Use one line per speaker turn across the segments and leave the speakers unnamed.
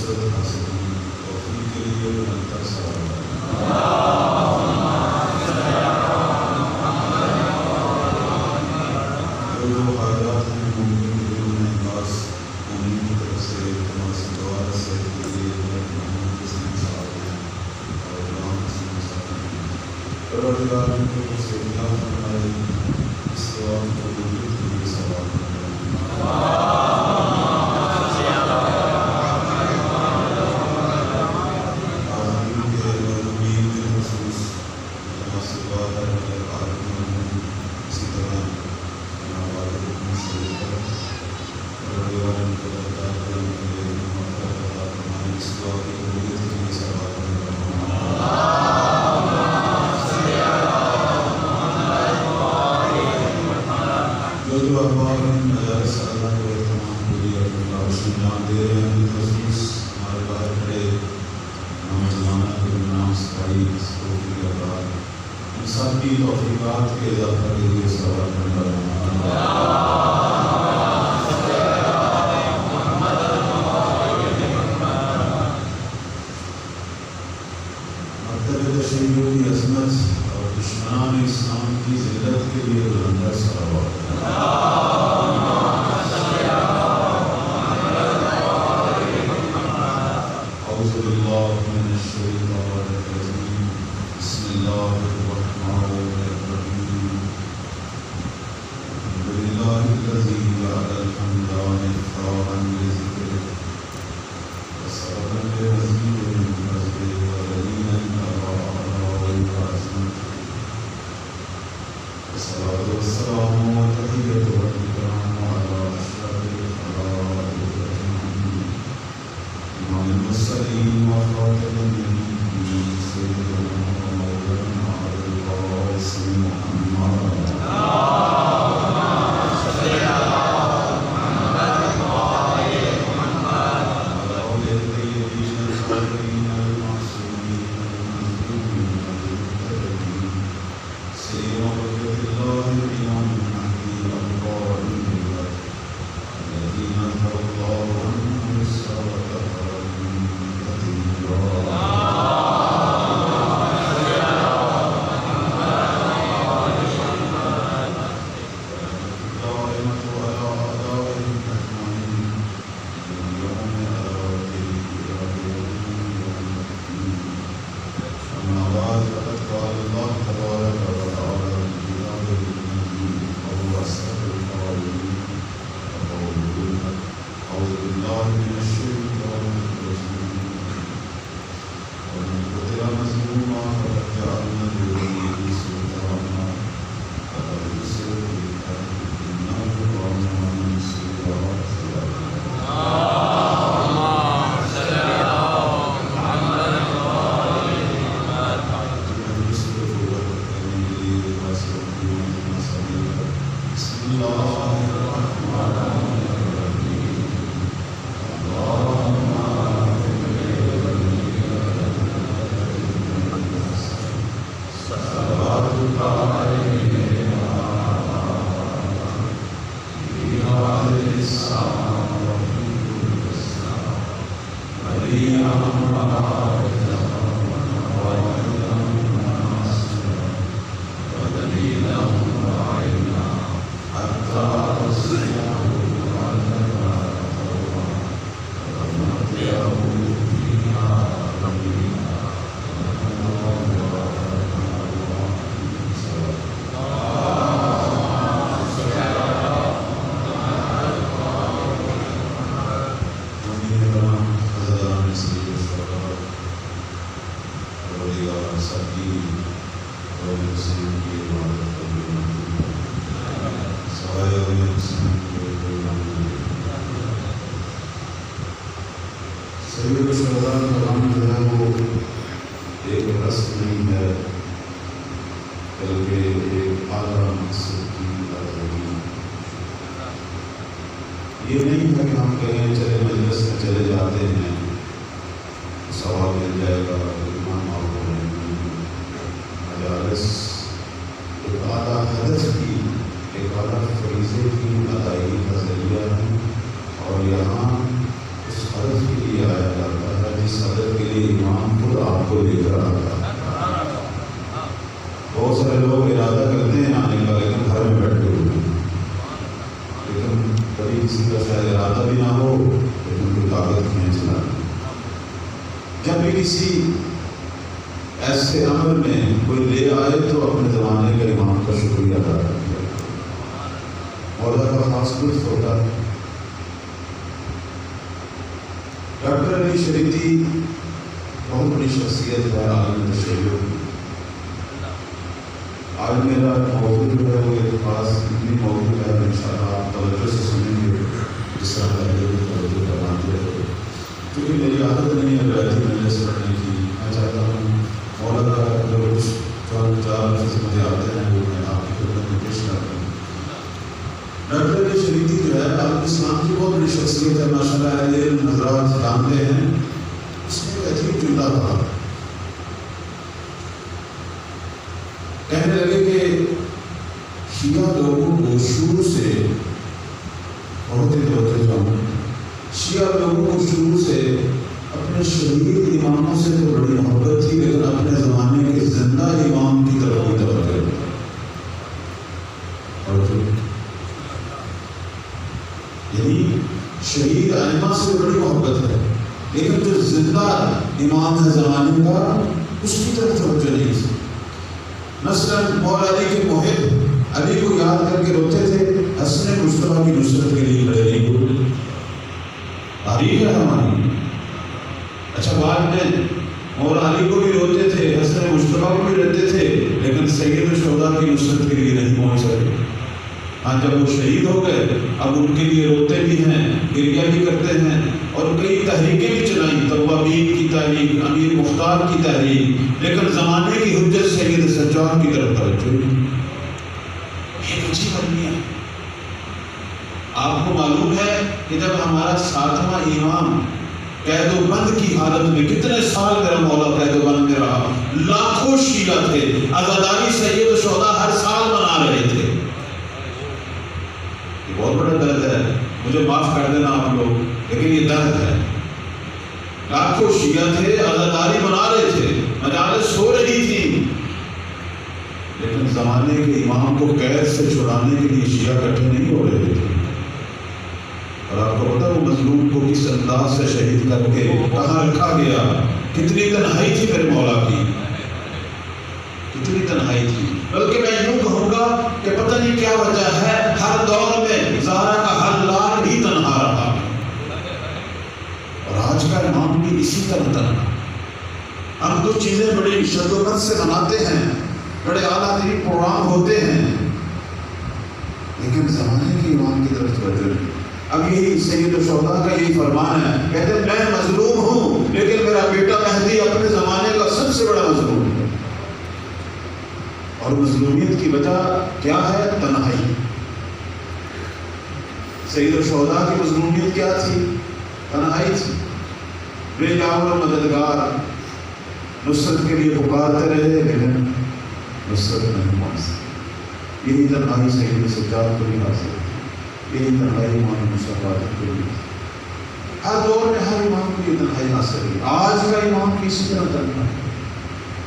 نصرت حاصل کی توفیق کے لیے نرنتر سوال جو حاجات ہیں ممکن دلوں میں خاص امین کی طرف سے تماس دعا سے کے لیے محمد حسین صاحب ہیں اور غلام حسین صاحب ہیں پروردگار ان کو سے عطا فرمائے اس دعا کو قبول کے لیے سوال توفیقات کے اضافہ کے لیے سوال کرنا مکتب تشیع کی عظمت اور دشمنان اسلام کی ذلت کے لیے بلندر صلوات اعوذ باللہ من الشیطان الرجیم بسم اللہ الرحمن الرحیم للہ الذی جعل الحمد مفتاحا لذکرہ وسببا لمزید من فضلہ ودلیلا علی عظمتہ والصلاۃ والسلام والتحیۃ والاکرام علی اشرف الخلائق اجمعین امام المرسلین وخاتم النبیین سیدنا ومولانا ابی القاسم محمد یہ نہیں ہے کہ ہم کہیں چلے مجلس میں چلے جاتے ہیں ثواب مل جائے گا ایمان معاف ہو جائے گی. مجالس ایک اعلیٰ ہدف کی ایک اعلیٰ فریضے کی ادائیگی کا ذریعہ ہے اور یہاں اس ہدف کے لیے آیا جاتا ہے. لوگ ارادہ کرتے ہیں آنے کا لیکن گھر میں بیٹھے ہوئے ہیں، لیکن کبھی کسی کا شاید ارادہ بھی نہ ہو لیکن کوئی طاقت کھینچ نہ لے۔ جب بھی کسی ایسے عمل میں کوئی لے آئے تو اپنے زمانے کے امام کا شکریہ ادا کر دیا، مولا کا خاص لطف ہوتا ہے۔ ڈاکٹر علی شریعتی بہت بڑی شخصیت ہے عالم تشیع۔ آج میرا موضوع جو ہے وہ ایک خاص اتنی موضوع ہے، انشاءاللہ آپ توجہ سے سنیں گے، جس طرح لگے ہوئے توجہ کرواتے رہے، کیونکہ میری عادت نہیں ہے بیٹھی مجلس پڑھنے کی۔ میں چاہتا ہوں مولا کا جو کچھ چار لفظ مجھے آتے ہیں وہ میں آپ کی خدمت میں پیش کرتا ہوں۔ ڈاکٹر علی شریعتی جو ہے عالم اسلام کی بہت بڑی شخصیت ہے، ماشاءاللہ علم حضرات جانتے ہیں۔ اس نے ایک عجیب جملہ کہا، کہنے لگے کہ شیعہ لوگوں کو شروع سے بہت ہی توجہ چاہوں، شیعہ لوگوں کو شروع سے اپنے شہید اماموں سے تو بڑی محبت تھی، لیکن اپنے زمانے کے زندہ امام کی طرف کوئی توجہ نہیں۔ یعنی شہید ائمہ سے بڑی محبت ہے، لیکن جو زندہ امام ہے زمانے کا اس کی طرف توجہ نہیں تھی۔ مثلا مولا علی کے محب علی کو یاد کر کے روتے تھے، حسن مصطفیٰ کی نصرت کے لیے کھڑے نہیں ہوئے۔ تاریخ ہے ہماری۔ اچھا بعد میں مولا علی کو بھی روتے تھے، حسن مصطفیٰ کو بھی روتے تھے، لیکن سید الشہداء کی نصرت کے لیے نہیں پہنچ سکے۔ ہاں جب وہ شہید ہو گئے اب ان کے لیے روتے بھی ہیں، گریہ بھی کرتے ہیں، اور کئی تحریکیں بھی چلائیں، توابین کی تحریک، امیر مختار کی تحریک، لیکن زمانے کی حجت سید سجاد کی طرف توجہ نہیں۔ یہ عجیب آدمی ہے۔ آپ کو معلوم ہے کہ جب ہمارا 7واں امام قید و بند کی حالت میں، کتنے سال میرا مولا قید و بند میں رہا، لاکھوں شیعہ تھے، عزاداری سید الشہداء ہر سال منا رہے تھے۔ بہت بڑا درد ہے، مجھے معاف کر دینا آپ لوگ، لیکن یہ درد ہے۔ لاکھوں شیعہ تھے، عزاداری منا رہے تھے، مجالس ہو رہی تھی، لیکن زمانے کے امام کو قید سے چھڑانے کے لیے شیعہ اکٹھے نہیں ہو رہے تھے۔ اور آپ کو پتا وہ مظلوم کو کس انداز سے شہید کر کے کہاں رکھا گیا، کتنی تنہائی تھی میرے مولا کی، کتنی تنہائی تھی۔ بلکہ میں یوں کہوں گا کہ پتہ نہیں کیا وجہ ہے، ہر دور میں زہرا کا ہر لال بھی تنہا رہا، اور آج کا امام بھی اسی طرح تنہا۔ ہم کچھ چیزیں بڑی شدت سے مناتے ہیں، بڑے اعلیٰ ترین پروگرام ہوتے ہیں، لیکن زمانے کے امام کی طرف توجہ نہیں۔ اب یہی سید الشہداء کا یہی فرمان ہے، کہتے ہیں میں مظلوم ہوں لیکن میرا بیٹا مہدی اپنے زمانے کا سب سے بڑا مظلوم ہے۔ اور مظلومیت کی وجہ کیا ہے؟ تنہائی۔ سید الشہداء کی مظلومیت کیا تھی؟ تنہائی تھی۔ بے جاور مددگار نصرت کے لیے پکارتے رہے لیکن نصرت نہیں پہنچ سکی۔ یہی تنہائی سید سجاد کو بھی حاصل، یہی تنہائی امام مصطفیٰ کو بھی۔ ہر دور میں ہر امام کو یہ تنہائی حاصل ہے۔ آج کا امام کی اسی طرح تنہا ہے۔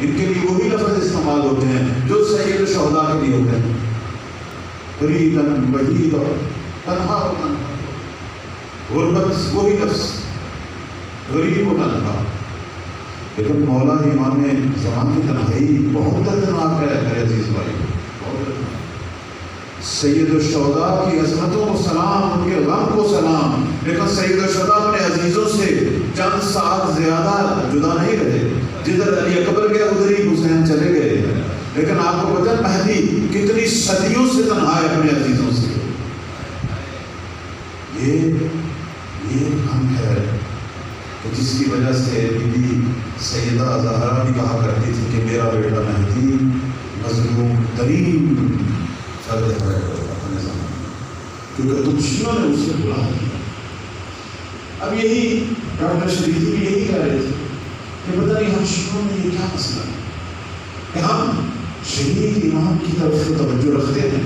ان کے لیے وہی لفظ استعمال ہوتے ہیں جو سید الشہداء کے لیے ہوتے ہیں، فریداً وحیداً، تنہا و تنہا۔ غربت وہی لفظ، غریب و تنہا۔ لیکن مولا امام زمان کی تنہائی بہت دردناک ہے میرے عزیز بھائی، بہت دردناک۔ سید الشہداء کی عظمتوں کو سلام، ان کے غم کو سلام، لیکن سید الشہداء اپنے عزیزوں سے چند سال زیادہ جدا نہیں رہے۔ جدھر علی اکبر گئے ادھر ہی حسین چلے گئے، لیکن آپ کو پتہ ہے مہدی کتنی صدیوں سے تنہا ہے اپنے عزیزوں سے۔ یہ غم ہے کہ جس کی وجہ سے بی بی سیدہ زہرا بھی کہا کرتی تھی کہ میرا بیٹا مہدی مظلوم ترین فرد ہے اپنے زمانے میں، کیونکہ دشمنوں نے اسے بلا دیا۔ اب یہی ڈاکٹر شریعتی بھی یہی کہہ رہے تھے کہ پتہ نہیں ہم شیعوں میں یہ کیا مسئلہ ہے کہ ہم شہید امام کی طرف سے توجہ رکھتے ہیں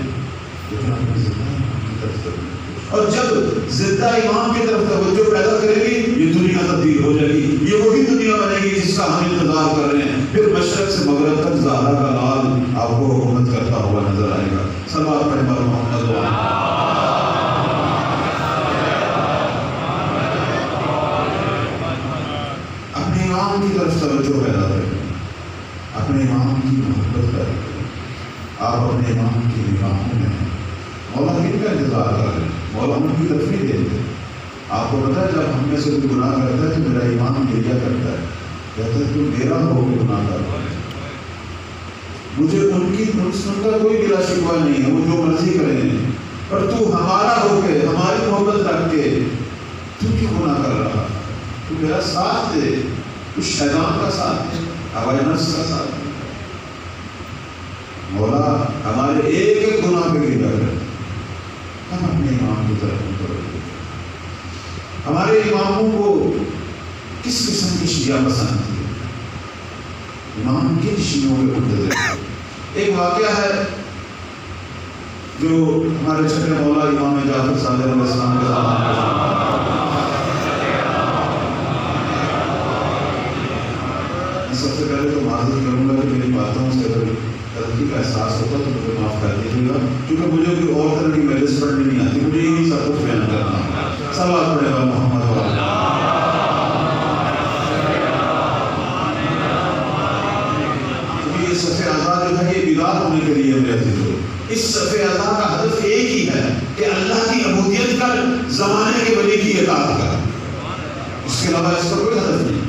لیکن اپنے زندہ امام کی طرف توجہ اور جب زندہ امام کی طرف توجہ پیدا کرے گی یہ دنیا تبدیل ہو جائے گی، یہ وہی دنیا بنے گی جس کا ہم انتظار کر رہے ہیں۔ پھر مشرق سے مغرب تک زہرا کا لال آپ کو حکومت کرتا ہوا نظر آئے گا۔ صلوات پڑھیں بر محمد و اپنے امام کی طرف توجہ پیدا کریں، اپنے امام کی محبت پیدا کریں۔ آپ اپنے امام کی نگاہوں میں ہیں، مولا کن کا انتظار کر رہے ہیں؟ مولا ان کی تفریح دیتے ہیں۔ آپ کو پتا ہے جب ہم میں سے کوئی گناہ کرتا ہے تو میرا امام گریہ کرتا ہے، کہتا ہے تو میرا ہو کے گناہ کر رہا ہے، مجھے ان کی ان کا کوئی گلا شکوہ نہیں ہے، وہ جو مرضی کریں، پر تو ہمارا ہو کے ہماری محبت رکھ کے تو کیوں گناہ کر رہا؟ تو میرا ساتھ دے، تو شیطان کا ساتھ دے، ہوائی نفس کا ساتھ دے۔ مولا ہمارے ایک ایک گناہ پہ گریہ کرے، ہم اپنے امام کی طرف متوجہ۔ ہمارے اماموں کو کس قسم کی شیعہ پسند تھی؟ امام کن شیعوں کے منتظر تھے؟ ایک واقعہ ہے جو ہمارے چھٹے مولا امام جعفر صادق علیہ السلام کے سب سے پہلے تو معذرت کروں گا کہ میری باتوں سے اگر غلطی کا احساس ہوتا تو مجھے معاف کر دیجیے گا، کیونکہ مجھے کوئی اور طرح کی میلس پڑھنی نہیں آتی، مجھے یہی سب کچھ بیان کرنا ہے۔ صلوات پڑھے گا محمد والا۔ کیونکہ یہ صف اعضاء جو ہے یہ بیدار ہونے کے لیے میرے عزیزو، اس صف اعضاء کا ہدف ایک ہی ہے کہ اللہ کی عبودیت کر، زمانے کے ولی کی اطاعت کر، اس کے علاوہ اس کا کوئی ہدف نہیں۔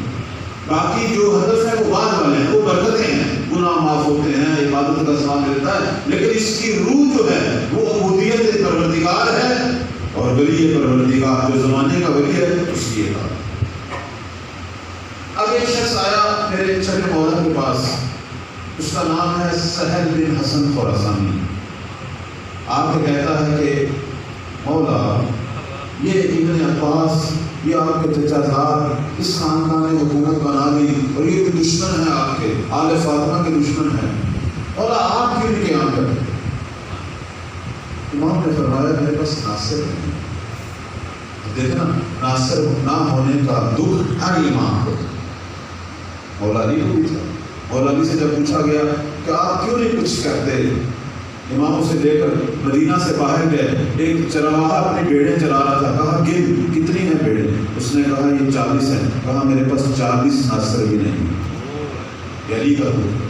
باقی جو ہدف ہے وہ بعد والے ہیں، وہ برکتیں ہیں، گناہ معاف ہوتے ہیں، عبادت کا ثواب ملتا ہے، لیکن اس کی روح جو ہے وہ عبودیت پروردگار ہے، اور ولی پروردگار جو زمانے کا ولی ہے اس کی اطاعت۔ اب ایک شخص آیا میرے چھٹے مولا کے پاس، اس کا نام ہے سہل بن حسن خراسانی۔ آپ کو کہتا ہے کہ مولا یہ ابن عباس، یہ آپ کے چچا زاد، اس خاندان نے حکومت بنا لی اور یہ بھی دشمن ہے، آپ کے آل فاطمہ کے دشمن ہیں، اور آپ کیوں نہیں قیام کرتے؟ امام نے فرمایا میرے پاس ناصر نہیں۔ دیکھنا ناصر نہ ہونے کا دکھ ہر امام کو، مولا علی کو بھی تھا۔ مولا علی سے جب پوچھا گیا کہ آپ کیوں نہیں کچھ کرتے، امام اسے لے کر مدینہ سے باہر گئے، ایک چرواہا اپنی بھیڑیں چلا رہا تھا، کہا گن کتنی ہیں بھیڑیں؟ اس نے کہا یہ 40 ہیں۔ کہا میرے پاس 40 ناصر بھی نہیں، یہ علی کا دکھ۔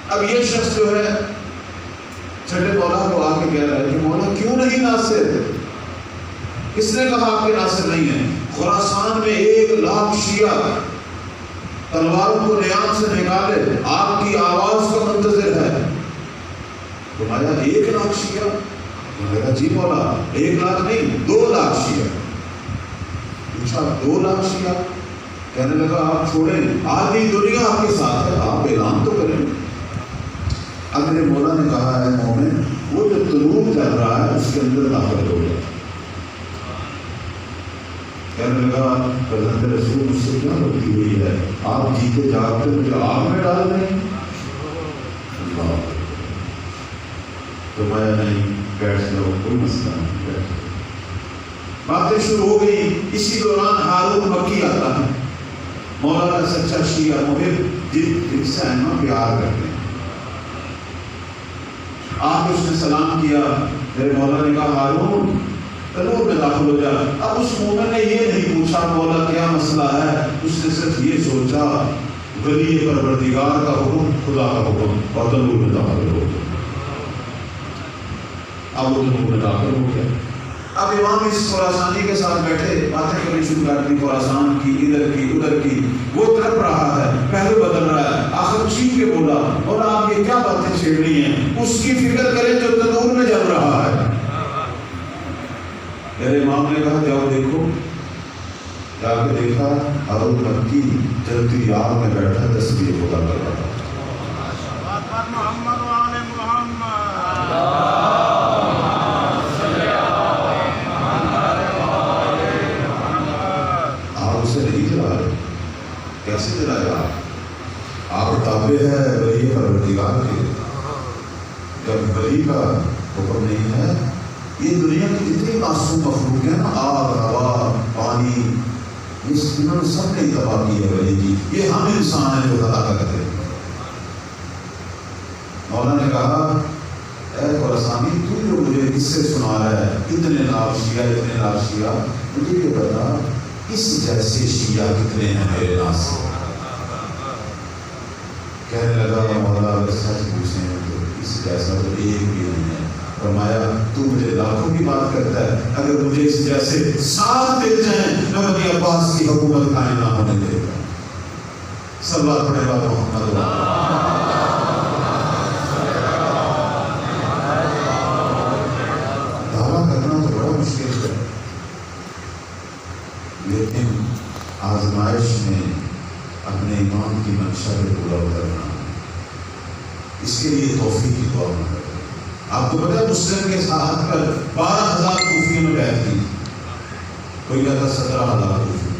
اب یہ شخص جو ہے چھٹے مولا کو آ کے کہہ رہا ہے کہ مولا کیوں نہیں ناصر؟ کس نے کہا آپ کے ناصر نہیں ہیں؟ خراسان میں 1,00,000 شیعہ تلواروں کو نیام سے نکالے آپ کی آواز کا منتظر ہے۔ فرمایا 1,00,000 شیعہ؟ میں نے کہا جی مولا 1,00,000 نہیں 2,00,000 شیعہ۔ پوچھا 2,00,000 شیعہ؟ کہنے لگا آپ چھوڑیں، آدھی دنیا آپ کے ساتھ ہے، آپ اعلان تو کریں۔ اب میرے مولا نے کہا ہے مومن، وہ جو طلوع چل رہا ہے اس کے اندر داخل ہو گیا۔ کہنے لگا حضرت رسول مجھ سے کیا غلطی ہوئی ہے، آپ جیتے جاگتے مجھے آگ میں ڈال دیں؟ فرمایا نہیں، بیٹھ جاؤ، کوئی مسئلہ نہیں، بیٹھ جاؤ۔ باتیں شروع ہو گئی۔ اسی دوران ہارون مکی آتا ہے، مولا کا سچا شیعہ محب جن سے ائمہ پیار کرتے ہیں۔ آپ اس نے سلام کیا، میرے مولا نے کہا ہارون تنور میں داخل ہو جا۔ اب اس مومن نے یہ نہیں پوچھا مولا کیا مسئلہ ہے، اس نے صرف یہ سوچا ولی پروردگار کا حکم، خدا کا حکم، اور تنور میں داخل ہو گیا۔ اب وہ تنور میں داخل ہو گیا۔ اب امام اس خراسانی کے ساتھ بیٹھے باتیں کرنی شروع کر دی، خراسان کی، ادھر کی، ادھر کی۔ وہ تڑپ رہا ہے، پہلو بدل رہا ہے، آخر چیخ کے بولا اور آپ یہ کیا باتیں چھیڑنی ہیں، اس کی فکر کریں جو تنور میں جل رہا ہے۔ میرے امام نے کہا جاؤ دیکھو۔ جا کے دیکھا ہارون مکی جلتی آگ میں بیٹھا تسبیح خدا کر رہا تھا۔ آپ اسے نہیں جلا رہے، کیسے جلائے آپ تابع ہے ولی پروردگار کے۔ جب ولی کا حکم نہیں ہے یہ دنیا کی جتنی معصوم مخلوق ہے نا، آگ، ہوا، پانی، انہوں نے سب نے تباہ کی ہے ولی جی. یہ ہم انسان ہیں جو خطا کرتے ہیں. مولا نے کہا اے خراسانی، تو جو مجھے قصے سنا رہا ہے، اتنے نام شیعہ، مجھے یہ بتا اس جیسے شیعہ کتنے ہیں میرے ناس سے. کہنے لگا مولا اگر سچ پوچھیں تو اس جیسا تو ایک بھی نہیں ہے. فرمایا تو مجھے لاکھوں کی بات کرتا ہے، اگر مجھے اس جیسے 7 مل جائیں میں بنی عباس کی حکومت قائم نہ ہونے دے گا. صلی اللہ پڑھے گا محمد. لیکن آزمائش میں اپنے ایمان کی منشا کو پورا کرنا، اس کے لیے توفیق کی دعا کرنا. آپ کو پتا ہے مسلم کے ساتھ پر 12,000 کوفیوں میں بیعت کی، کوئی کہتا 17,000 کوفی.